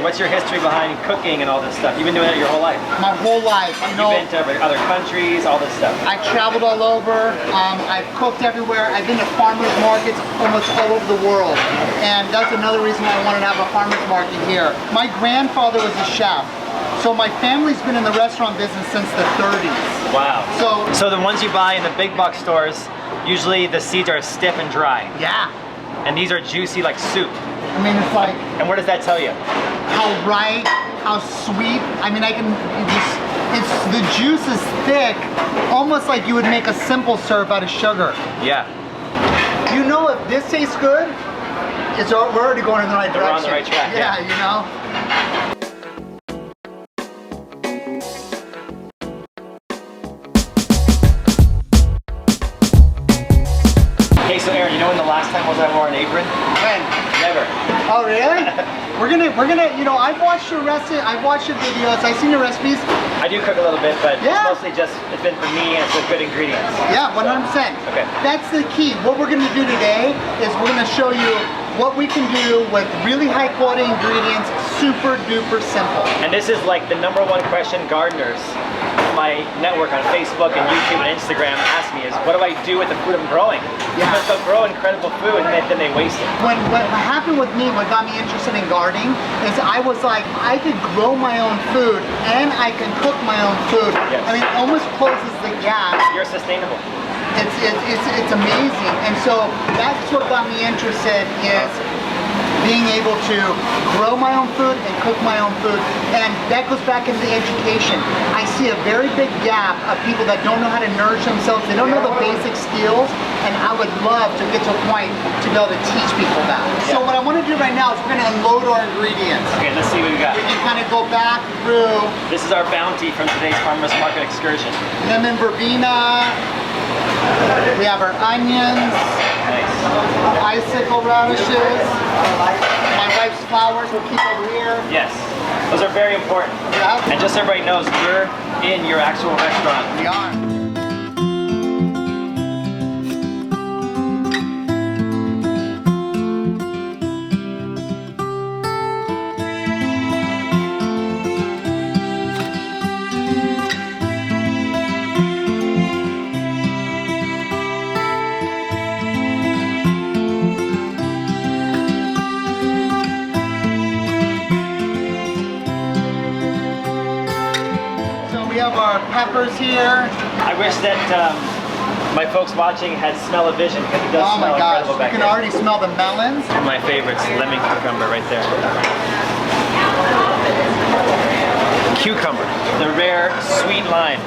What's your history behind cooking and all this stuff? You've been doing it your whole life. My whole life. You know, You've been to other countries, all this stuff. I traveled all over. I've cooked everywhere. I've been to farmers markets almost all over the world. And that's another reason why I wanted to have a farmers market here. My grandfather was a chef. So my family's been in the restaurant business since the 30s. Wow. So the ones you buy in the big box stores, usually the seeds are stiff and dry. Yeah. And these are juicy like soup. I mean, it's like... And what does that tell you? How ripe, how sweet. I mean, the juice is thick, almost like you would make a simple syrup out of sugar. Yeah. You know, if this tastes good, we're already going in the right direction. We're on the right track. Yeah, you know? Okay, so Aaron, you know when the last time was I wore an apron? When? Never. Oh, really? we're gonna, you know, I've watched your videos, I've seen your recipes. I do cook a little bit, but yeah. It's mostly it's been for me and it's with good ingredients. Yeah, 100%. Okay. That's the key. What we're gonna do today is we're gonna show you what we can do with really high quality ingredients, super duper simple. And this is like the #1 question gardeners my network on Facebook and YouTube and Instagram ask me is, what do I do with the food I'm growing? Yeah. Because they'll grow incredible food and then they waste it. What happened with me, what got me interested in gardening, is I was like, I could grow my own food and I can cook my own food. Yes. I mean, it almost closes the gap. You're sustainable. It's amazing. And so that's what got me interested, is being able to grow my own food and cook my own food. And that goes back into education. I see a very big gap of people that don't know how to nourish themselves. They don't know the basic skills, and I would love to get to a point to be able to teach people that. Yeah. So what I want to do right now is we're going to unload our ingredients. Okay, let's see what we got. We can kind of go back through. This is our bounty from today's farmers market excursion. Lemon verbena. We have our onions. Nice. Icicle radishes. My wife's flowers will keep over here. Yes, those are very important. Yeah. And just so everybody knows, we're in your actual restaurant. We are. We have our peppers here. I wish that my folks watching had smell-o-vision, because it does smell incredible back there. You can already smell the melons. My favorites, lemon cucumber right there. Cucumber, the rare sweet limes.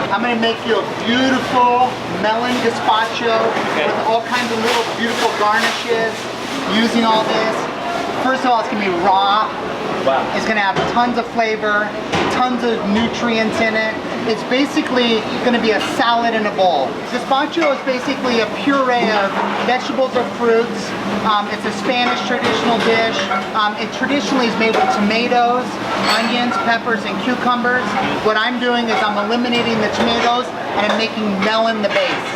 I'm gonna make you a beautiful melon gazpacho with all kinds of little beautiful garnishes using all this. First of all, it's gonna be raw. Wow. It's gonna have tons of flavor, tons of nutrients in it. It's basically gonna be a salad in a bowl. Gazpacho is basically a puree of vegetables or fruits. It's a Spanish traditional dish. It traditionally is made with tomatoes, onions, peppers, and cucumbers. What I'm doing is I'm eliminating the tomatoes and I'm making melon the base.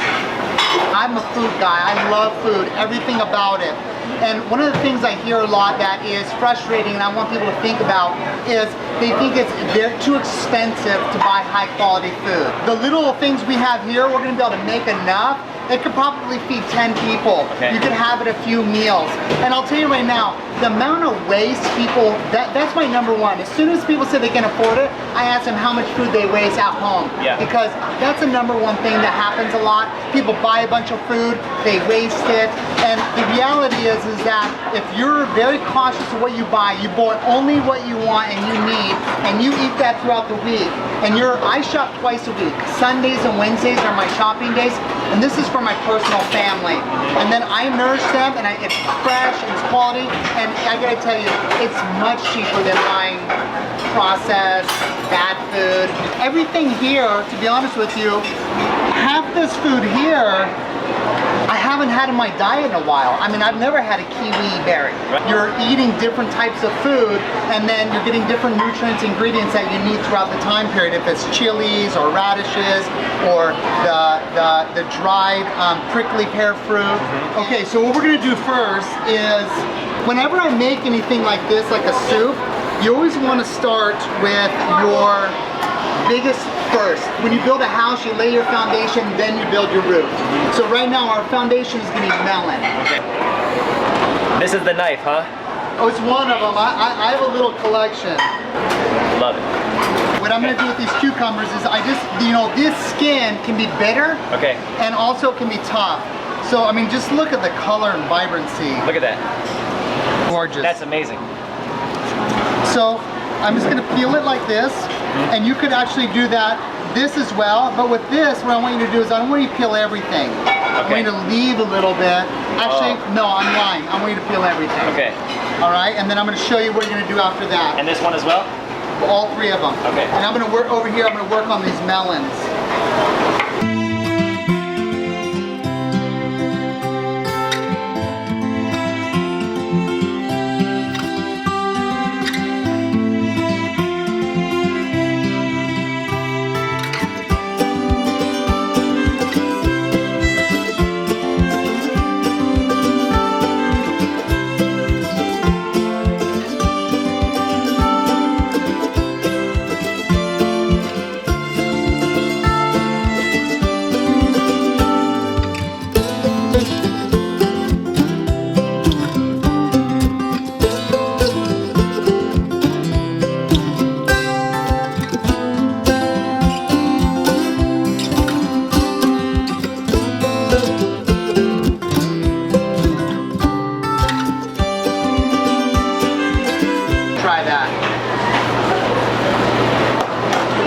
I'm a food guy, I love food, everything about it. And one of the things I hear a lot that is frustrating and I want people to think about is they think they're too expensive to buy high quality food. The little things we have here, we're gonna be able to make enough. It could probably feed 10 people. Okay. You could have it a few meals. And I'll tell you right now, the amount of waste people, that's my #1. As soon as people say they can afford it, I ask them how much food they waste at home. Yeah. Because that's the #1 thing that happens a lot. People buy a bunch of food, they waste it. And the reality is that if you're very cautious of what you buy, you buy only what you want and you need, and you eat that throughout the week. And I shop twice a week. Sundays and Wednesdays are my shopping days, and this is for my personal family. And then I nourish them, and it's fresh and it's quality, and I gotta tell you, it's much cheaper than buying processed, bad food. Everything here, to be honest with you, half this food here, I haven't had in my diet in a while. I mean, I've never had a kiwi berry. Right. You're eating different types of food, and then you're getting different nutrients, ingredients that you need throughout the time period. If it's chilies or radishes or the dried prickly pear fruit. Okay, so what we're gonna do first is whenever I make anything like this, like a soup, you always want to start with your biggest first. When you build a house, you lay your foundation, then you build your roof. So right now our foundation is going to be melon. Okay. This is the knife, huh? Oh, it's one of them. I have a little collection. Love it. What I'm going to do with these cucumbers is I just, you know, this skin can be bitter. Okay. And also can be tough. So, I mean, just look at the color and vibrancy. Look at that. Gorgeous. That's amazing. So, I'm just going to peel it like this. And you could actually do this as well. But with this, what I want you to do is I don't want you to peel everything. I want you to leave a little bit. Actually, no, I'm lying. I want you to peel everything. Okay. All right, and then I'm going to show you what you're going to do after that. And this one as well? All three of them. Okay. And I'm going to work over here. I'm going to work on these melons.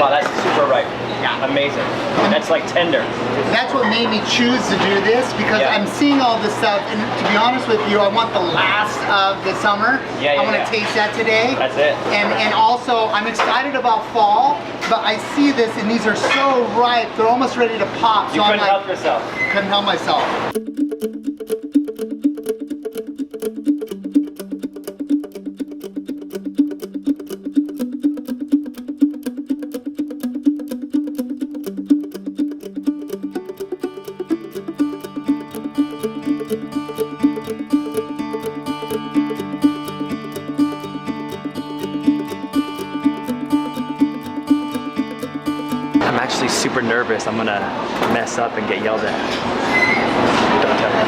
Wow, that's super ripe. Yeah. Amazing. That's like tender. That's what made me choose to do this because I'm seeing all this stuff, and to be honest with you, I want the last of the summer. I want to taste that today. That's it. And also, I'm excited about fall, but I see this and these are so ripe, they're almost ready to pop. You so couldn't help yourself. Couldn't help myself. I'm actually super nervous. I'm gonna mess up and get yelled at. Don't tell me.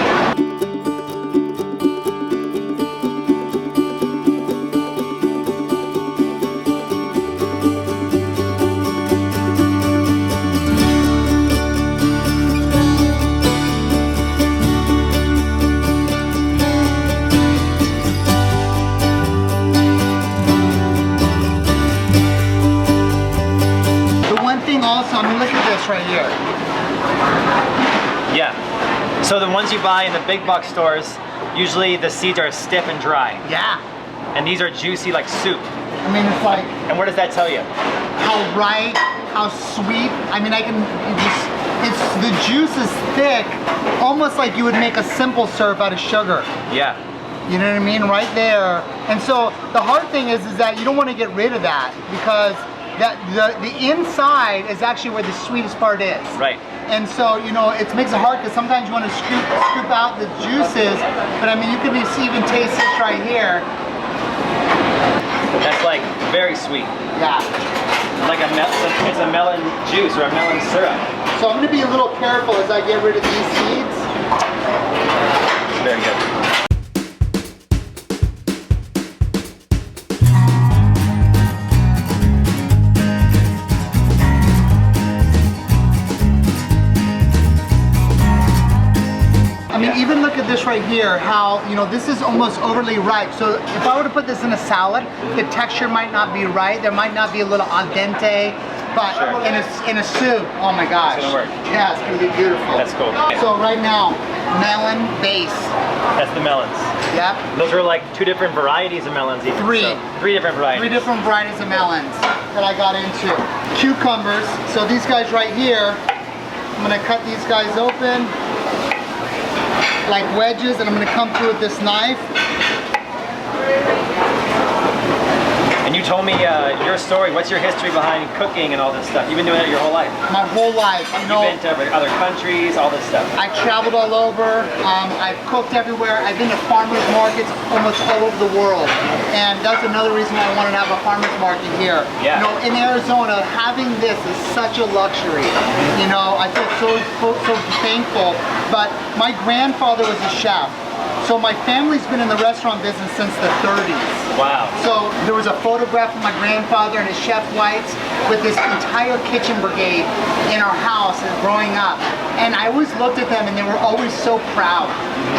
Also, I mean, look at this right here. Yeah. So the ones you buy in the big box stores, usually the seeds are stiff and dry. Yeah. And these are juicy like soup. I mean, it's like... And what does that tell you? How ripe, how sweet. I mean, I can just... the juice is thick, almost like you would make a simple syrup out of sugar. Yeah. You know what I mean? Right there. And so the hard thing is that you don't want to get rid of that because the inside is actually where the sweetest part is. Right. And so, you know, it makes it hard because sometimes you want to scoop out the juices, but I mean, you can even taste this right here. That's like very sweet. Yeah. Like it's a melon juice or a melon syrup. So I'm going to be a little careful as I get rid of these seeds. Very good. Even look at this right here, how, you know, this is almost overly ripe. So if I were to put this in a salad, the texture might not be right. There might not be a little al dente, but in a soup, oh my gosh. It's gonna work. Yeah, it's gonna be beautiful. That's cool. So right now, melon base. That's the melons. Yep. Those are like two different varieties of melons even. Three. So, three different varieties. Three different varieties of melons that I got into. Cucumbers, so these guys right here, I'm gonna cut these guys open like wedges, and I'm going to come through with this knife. And you you told me your story. What's your history behind cooking and all this stuff? You've been doing it your whole life. My whole life, you know. You've been to other countries, all this stuff. I traveled all over. I've cooked everywhere. I've been to farmers markets almost all over the world, and that's another reason why I wanted to have a farmers market here. Yeah. You know, in Arizona, having this is such a luxury. You know, I feel so thankful. But my grandfather was a chef. So my family's been in the restaurant business since the 30s. Wow. So there was a photograph of my grandfather and his chef whites with this entire kitchen brigade in our house and growing up. And I always looked at them and they were always so proud.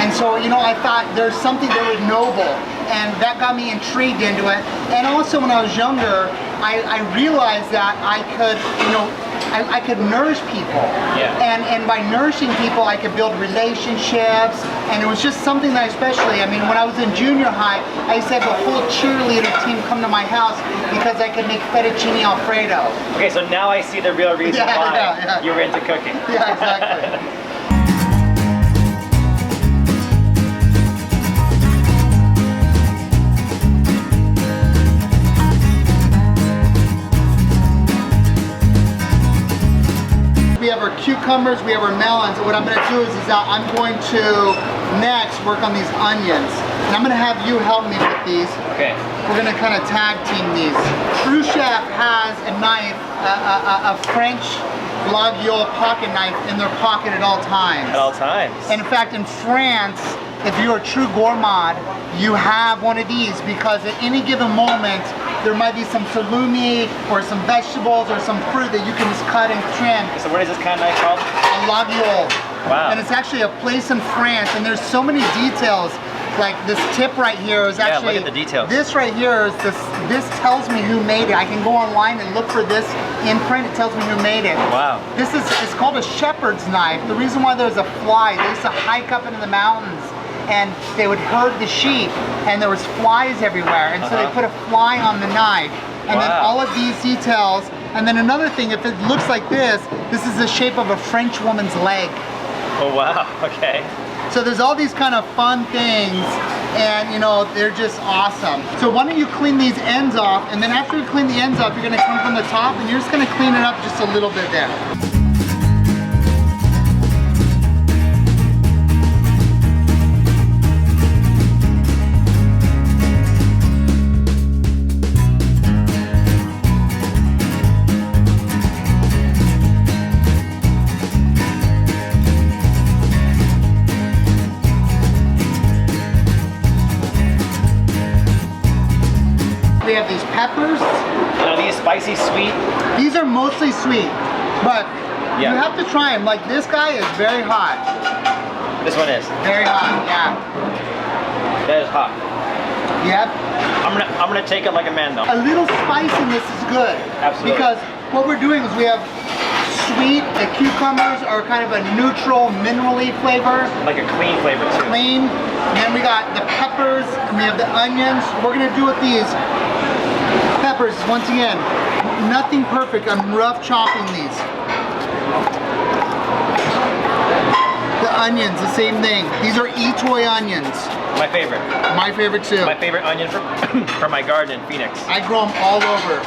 And so, you know, I thought there's something very noble, and that got me intrigued into it. And also when I was younger, I realized that I could, you know, I could nourish people. Yeah. And by nourishing people, I could build relationships. And it was just something that especially, I mean, when I was in junior high, I used to have the whole cheerleader team come to my house because I could make fettuccine Alfredo. Okay, so now I see the real reason why you're into cooking. Yeah, exactly. We have our cucumbers, we have our melons. What I'm going to do is I'm going to next work on these onions. And I'm going to have you help me with these. Okay. We're going to kind of tag team these. True Chef has a knife, a French Laguiole pocket knife in their pocket at all times. At all times. And in fact, in France, if you're a true gourmand, you have one of these because at any given moment, there might be some salumi or some vegetables or some fruit that you can just cut and trim. So what is this kind of knife called? A Laguiole. Wow. And it's actually a place in France, and there's so many details. Like this tip right here is actually, look at the details. This right here is this tells me who made it. I can go online and look for this imprint. It tells me who made it. Wow. It's called a shepherd's knife. The reason why there's a fly, they used to hike up into the mountains and they would herd the sheep, and there was flies everywhere, and so they put a fly on the knife. And then all of these details, and then another thing, if it looks like this is the shape of a French woman's leg. Oh wow, okay. So there's all these kind of fun things, and you know, they're just awesome. So why don't you clean these ends off, and then after you clean the ends off, you're gonna come from the top, and you're just gonna clean it up just a little bit there. We have these peppers. Are these spicy, sweet? These are mostly sweet, but you Yeah. have to try them. Like this guy is very hot. This one is. Very hot, yeah. That is hot. Yep. I'm gonna take it like a man though. A little spiciness is good. Absolutely. Because what we're doing is we have sweet, the cucumbers are kind of a neutral, minerally flavor. Like a clean flavor too. Clean. And then we got the peppers, and we have the onions. We're gonna do with these peppers, once again, nothing perfect. I'm rough chopping these. The onions, the same thing. These are Etoy onions. My favorite. My favorite too. My favorite onion from my garden in Phoenix. I grow them all over.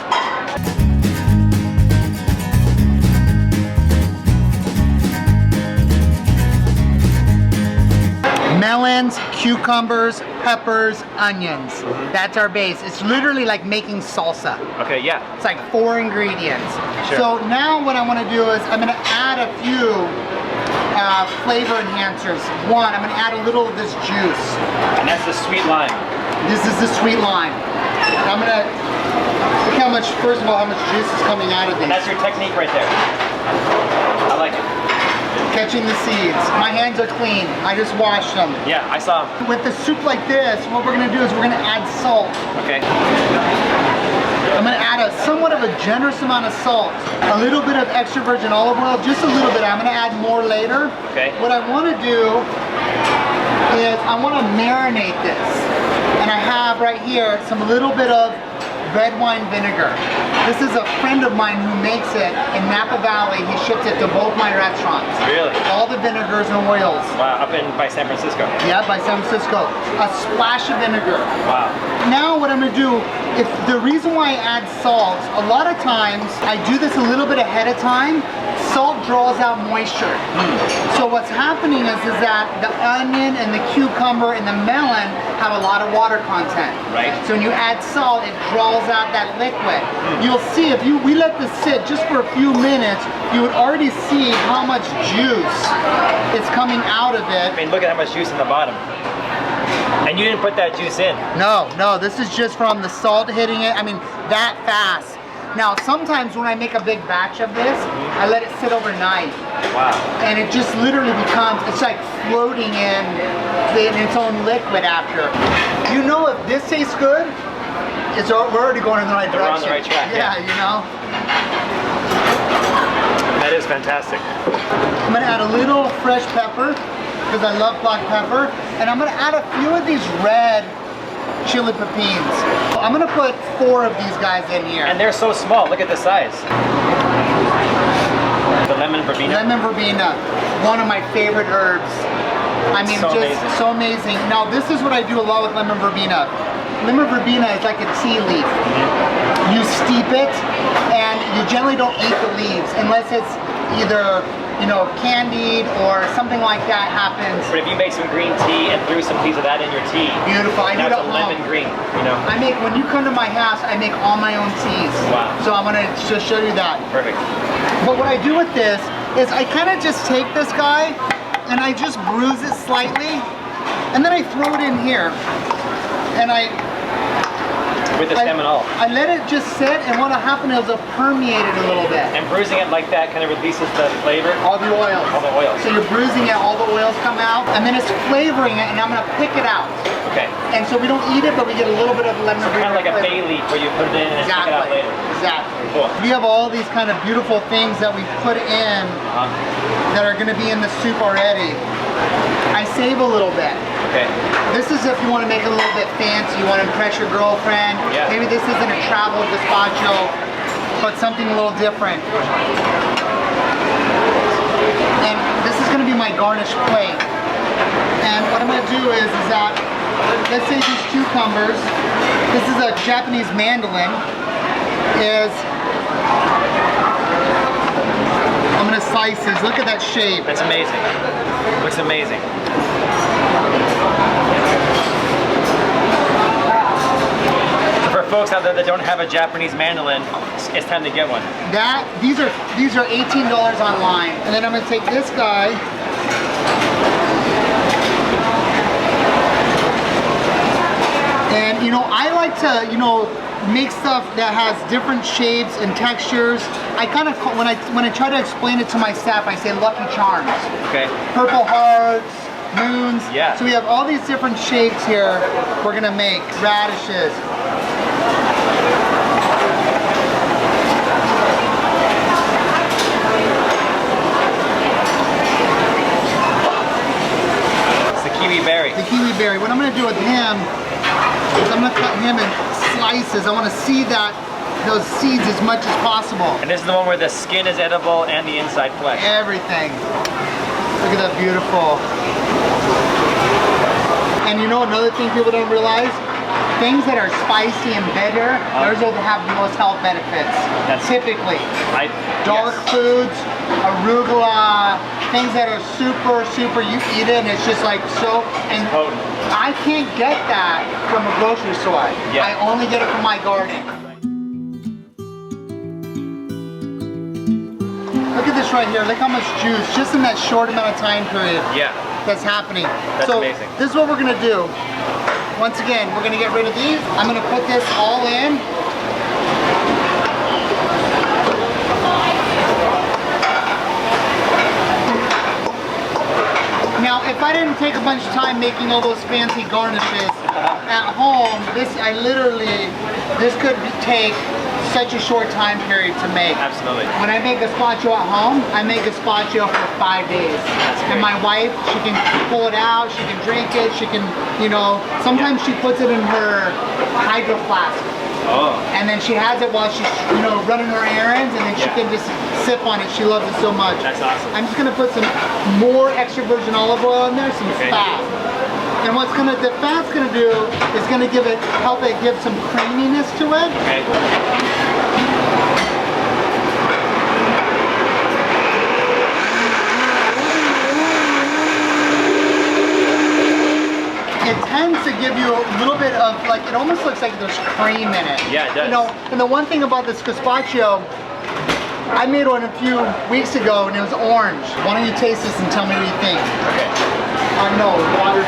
Melons, cucumbers, peppers, onions. That's our base. It's literally like making salsa. Okay, yeah. It's like 4 ingredients. Sure. So now what I want to do is I'm going to add a few flavor enhancers. One, I'm going to add a little of this juice. And that's the sweet lime. This is the sweet lime. I'm going to, look how much, first of all, how much juice is coming out of And these. that's your technique right there. I like it. Catching the seeds. My hands are clean. I just washed them. Yeah, I saw them. With the soup like this, what we're going to do is we're going to add salt. Okay. I'm going to add a somewhat of a generous amount of salt. A little bit of extra virgin olive oil, just a little bit. I'm going to add more later. Okay. What I want to do is I want to marinate this. And I have right here some little bit of red wine vinegar. This is a friend of mine who makes it in Napa Valley. He ships it to both my restaurants. Really? All the vinegars and oils. Wow, by San Francisco. Yeah, by San Francisco. A splash of vinegar. Wow. Now what I'm going to do If the reason why I add salt, a lot of times I do this a little bit ahead of time. Salt draws out moisture. So what's happening is that the onion and the cucumber and the melon have a lot of water content. Right. So when you add salt, it draws out that liquid. You'll see if we let this sit just for a few minutes, you would already see how much juice is coming out of it. I mean, look at how much juice in the bottom. And you didn't put that juice in. No, this is just from the salt hitting it. I mean, that fast. Now, sometimes when I make a big batch of this, I let it sit overnight. Wow. And it just literally becomes, it's like floating in its own liquid after. You know, if this tastes good, we're already going in the right direction. We're on the right track. Yeah, you know. That is fantastic. I'm gonna add a little fresh pepper, because I love black pepper. And I'm gonna add a few of these red chili pepins. I'm gonna put 4 of these guys in here. And they're so small, look at the size. The lemon verbena. Lemon verbena, one of my favorite herbs. I mean, so just amazing. so amazing. Now, this is what I do a lot with lemon verbena. Lemon verbena is like a tea leaf. You steep it, and you generally don't eat the leaves unless it's either, you know, candied or something like that happens. But if you make some green tea and threw some piece of that in your tea, Beautiful. I do now it it's at a lemon home. green, you know? When you come to my house, I make all my own teas. Wow. So I'm gonna just show you that. Perfect. But what I do with this is I kind of just take this guy and I just bruise it slightly, and then I throw it in here, and With the stem and all. I let it just sit, and what'll happen is it'll permeate it a little bit. And bruising it like that kind of releases the flavor. All the oils. All the oils. So you're bruising it, all the oils come out, and then it's flavoring it, and I'm gonna pick it out. Okay. And so we don't eat it, but we get a little bit of lemon. Kind of like a bay leaf where you put it in and then pick it out later. Exactly. Cool. We have all these kind of beautiful things that we put in that are gonna be in the soup already. I save a little bit. Okay. This is if you want to make it a little bit fancy, you want to impress your girlfriend. Yeah. Maybe this isn't a travel gazpacho, but something a little different. And this is going to be my garnish plate. And what I'm going to do is that, let's say these cucumbers, this is a Japanese mandolin, I'm going to slice these. Look at that shape. That's amazing. Looks amazing. So for folks out there that don't have a Japanese mandolin, it's time to get one. These are $18 online. And then I'm gonna take this guy. And you know, I like to, you know, make stuff that has different shapes and textures. I kind of, when I try to explain it to my staff, I say Lucky Charms. Okay. Purple hearts, moons. Yeah. So we have all these different shapes here we're gonna make. Radishes. It's the kiwi berry. The kiwi berry. What I'm gonna do with him is I'm gonna cut him in slices. I wanna see those seeds as much as possible. And this is the one where the skin is edible and the inside flesh. Everything. Look at that, beautiful. And you know another thing people don't realize? Things that are spicy and bitter, those will have the most health benefits. That's typically. Dark yes. foods, arugula, things that are super, you eat it and it's just like so, and Potent. I can't get that from a grocery store. Yeah. I only get it from my garden. Look at this right here, look how much juice, just in that short amount of time period. Yeah. That's happening. That's so amazing. This is what we're gonna do. Once again, we're gonna get rid of these. I'm gonna put this all in. Now, if I didn't take a bunch of time making all those fancy garnishes at home, this could take such a short time period to make. Absolutely. When I make gazpacho at home, I make gazpacho for 5 days. And my wife, she can pull it out, she can drink it, she can, you know, sometimes she puts it in her hydro flask. Oh. And then she has it while she's, you know, running her errands, and then she can just sip on it. She loves it so much. That's awesome. I'm just gonna put some more extra virgin olive oil in there, some fat. And the fat's gonna do is gonna help it give some creaminess to it. Okay. It tends to give you a little bit of, like, it almost looks like there's cream in it. Yeah, it does. You know, and the one thing about this gazpacho, I made one a few weeks ago and it was orange. Why don't you taste this and tell me what you think? Okay. No, water.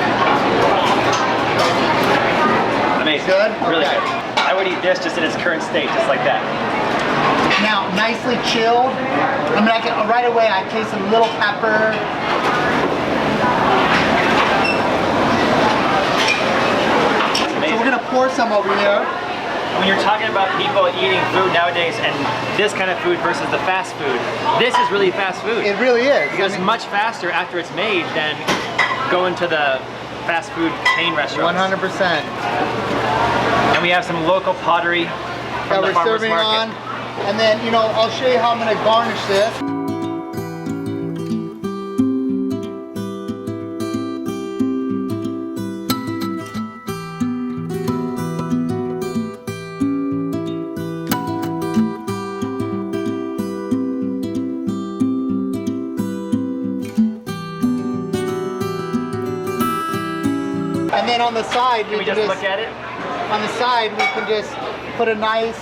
Amazing. Good? Really Okay. good. I would eat this just in its current state, just like that. Now, nicely chilled. I mean, right away I taste a little pepper. So we're gonna pour some over here. When you're talking about people eating food nowadays and this kind of food versus the fast food, this is really fast food. It really is. Because it's much faster after it's made than going to the fast food chain restaurants. 100%. And we have some local pottery from the That we're farmer's serving market. on. And then, you know, I'll show you how I'm gonna garnish this. And then on the side, Can we just look at it? On the side, we can just put a nice,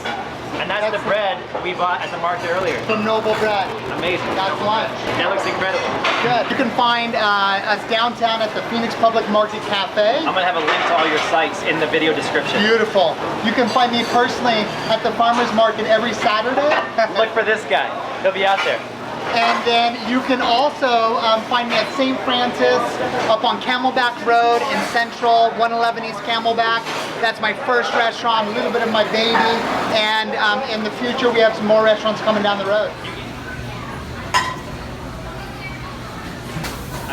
And that's the bread we bought at the market earlier. some noble bread. Amazing. That's lunch. That looks incredible. Good. You can find us downtown at the Phoenix Public Market Cafe. I'm gonna have a link to all your sites in the video description. Beautiful. You can find me personally at the farmer's market every Saturday. Look for this guy. He'll be out there. And then you can also find me at St. Francis up on Camelback Road in Central, 111 East Camelback. That's my first restaurant, a little bit of my baby. And in the future, we have some more restaurants coming down the road.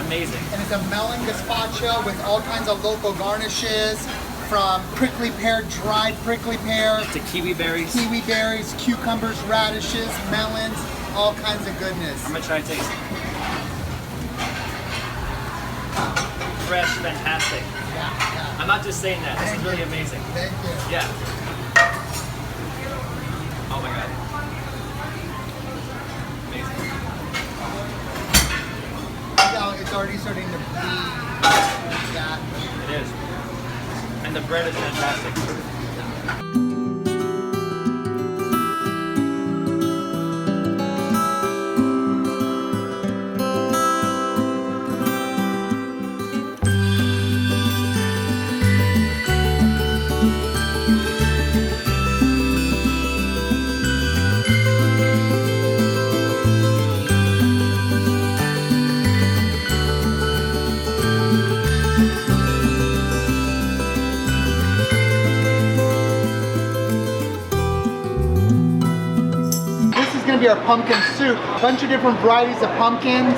Amazing. And it's a melon gazpacho with all kinds of local garnishes, from prickly pear, dried prickly pear, To kiwi berries. cucumbers, radishes, melons, all kinds of goodness. I'm gonna try to taste it. Fresh, fantastic. Yeah. I'm not just saying that. This is really amazing. Thank you. Yeah. Oh my god. Amazing. Now it's already starting to bleed. Yeah. It is. And the bread is fantastic. Our pumpkin soup. A bunch of different varieties of pumpkins,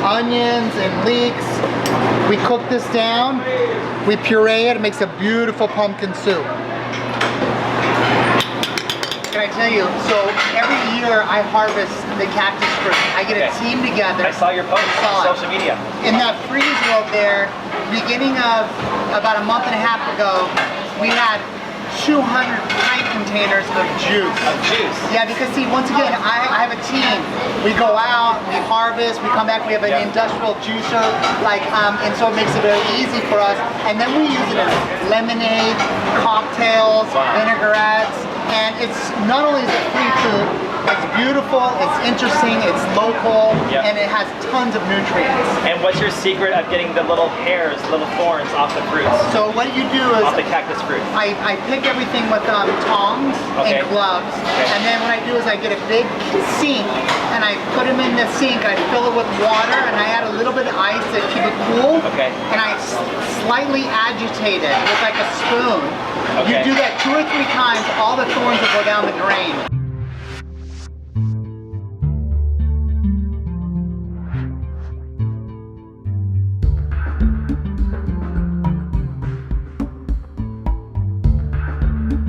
onions, and leeks. We cook this down, we puree it, it makes a beautiful pumpkin soup. Can I tell you, so every year I harvest the cactus fruit. I get a team together. I saw your post on social media. In that freezer over there, beginning of about a month and a half ago, we had 200 pint containers of juice. Of juice? Yeah, because see, once again, I have a team. We go out, we harvest, we come back, we have an industrial juicer, and so it makes it very easy for us. And then we use it in lemonade, cocktails, vinaigrettes, and it's not only is it free food, it's beautiful, it's interesting, it's local, and it has tons of nutrients. And what's your secret of getting the little hairs, little thorns off the fruits? So what you do is, off the cactus fruit. I pick everything with tongs and gloves, and then what I do is I get a big sink, and I put them in the sink, and I fill it with water, and I add a little bit of ice to keep it cool, and I slightly agitate it with like a spoon. You do that 2 or 3